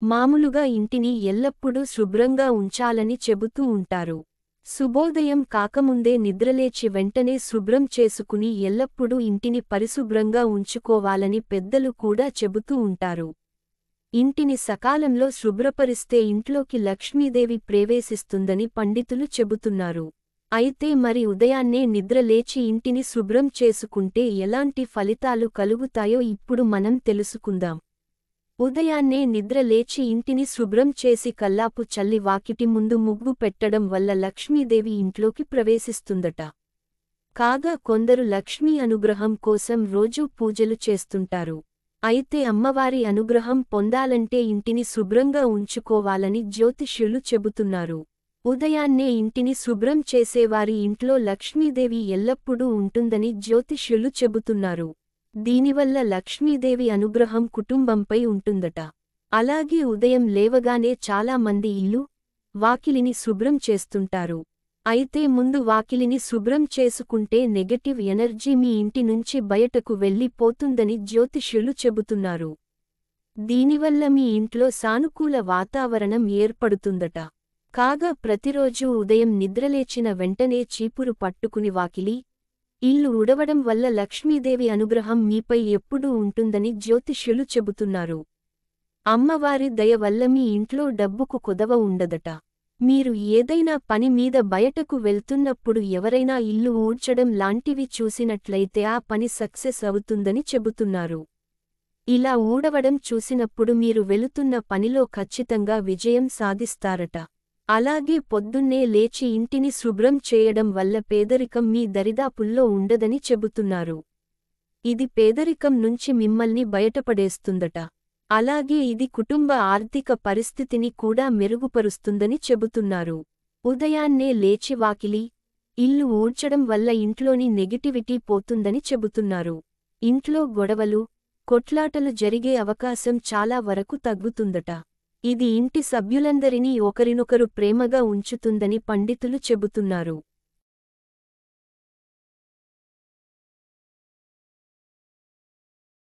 మామూలుగా ఇంటిని ఎల్లప్పుడూ శుభ్రంగా ఉంచాలని చెబుతూ ఉంటారు. శుభోదయం కాకముందే నిద్రలేచి వెంటనే శుభ్రం చేసుకుని ఎల్లప్పుడూ ఇంటిని పరిశుభ్రంగా ఉంచుకోవాలని పెద్దలు కూడా చెబుతూ ఉంటారు. ఇంటిని సకాలంలో శుభ్రపరిస్తే ఇంట్లోకి లక్ష్మీదేవి ప్రవేశిస్తుందని పండితులు చెబుతున్నారు. అయితే మరి ఉదయాన్నే నిద్ర లేచి ఇంటిని శుభ్రం చేసుకుంటే ఎలాంటి ఫలితాలు కలుగుతాయో ఇప్పుడు మనం తెలుసుకుందాం. ఉదయాన్నే నిద్ర లేచి ఇంటిని శుభ్రం చేసి కల్లాపు చల్లి వాకిటి ముందు ముగ్గు పెట్టడం వల్ల లక్ష్మీదేవి ఇంట్లోకి ప్రవేశిస్తుందట. కాగా కొందరు లక్ష్మీ అనుగ్రహం కోసం రోజూ పూజలు చేస్తుంటారు. అయితే అమ్మవారి అనుగ్రహం పొందాలంటే ఇంటిని శుభ్రంగా ఉంచుకోవాలని జ్యోతిష్యులు చెబుతున్నారు. ఉదయాన్నే ఇంటిని శుభ్రం చేసేవారి ఇంట్లో లక్ష్మీదేవి ఎల్లప్పుడూ ఉంటుందని జ్యోతిష్యులు చెబుతున్నారు. దీనివల్ల లక్ష్మీదేవి అనుగ్రహం కుటుంబంపై ఉంటుందట. అలాగే ఉదయం లేవగానే చాలా మంది ఇల్లు, వాకిలిని శుభ్రం చేస్తుంటారు. అయితే ముందు వాకిలిని శుభ్రం చేసుకుంటే నెగటివ్ ఎనర్జీ మీ ఇంటి నుంచి బయటకు వెళ్ళిపోతుందని జ్యోతిష్యులు చెబుతున్నారు. దీనివల్ల మీ ఇంట్లో సానుకూల వాతావరణం ఏర్పడుతుందట. కాగా ప్రతిరోజూ ఉదయం నిద్రలేచిన వెంటనే చీపురు పట్టుకుని వాకిలి, ఇల్లు ఉడవడం వల్ల లక్ష్మీదేవి అనుగ్రహం మీపై ఎప్పుడూ ఉంటుందని జ్యోతిష్యులు చెబుతున్నారు. అమ్మవారి దయ వల్ల మీ ఇంట్లో డబ్బుకు కొదవ ఉండదట. మీరు ఏదైనా పని మీద బయటకు వెళ్తున్నప్పుడు ఎవరైనా ఇల్లు ఊడ్చడం లాంటివి చూసినట్లయితే ఆ పని సక్సెస్ అవుతుందని చెబుతున్నారు. ఇలా ఊడవడం చూసినప్పుడు మీరు వెళుతున్న పనిలో ఖచ్చితంగా విజయం సాధిస్తారట. అలాగే పొద్దున్నే లేచి ఇంటిని శుభ్రం చేయడం వల్ల పేదరికం మీ దరిదాపుల్లో ఉండదని చెబుతున్నారు. ఇది పేదరికం నుంచి మిమ్మల్ని బయటపడేస్తుందట. అలాగే ఇది కుటుంబ ఆర్థిక పరిస్థితిని కూడా మెరుగుపరుస్తుందని చెబుతున్నారు. ఉదయాన్నే లేచి వాకిలి, ఇల్లు ఊడ్చడం వల్ల ఇంట్లోని నెగటివిటీ పోతుందని చెబుతున్నారు. ఇంట్లో గొడవలు, కొట్లాటలు జరిగే అవకాశం చాలా వరకు తగ్గుతుందట. ఇది ఇంటి సభ్యులందరినీ ఒకరినొకరు ప్రేమగా ఉంచుతుందని పండితులు చెబుతున్నారు.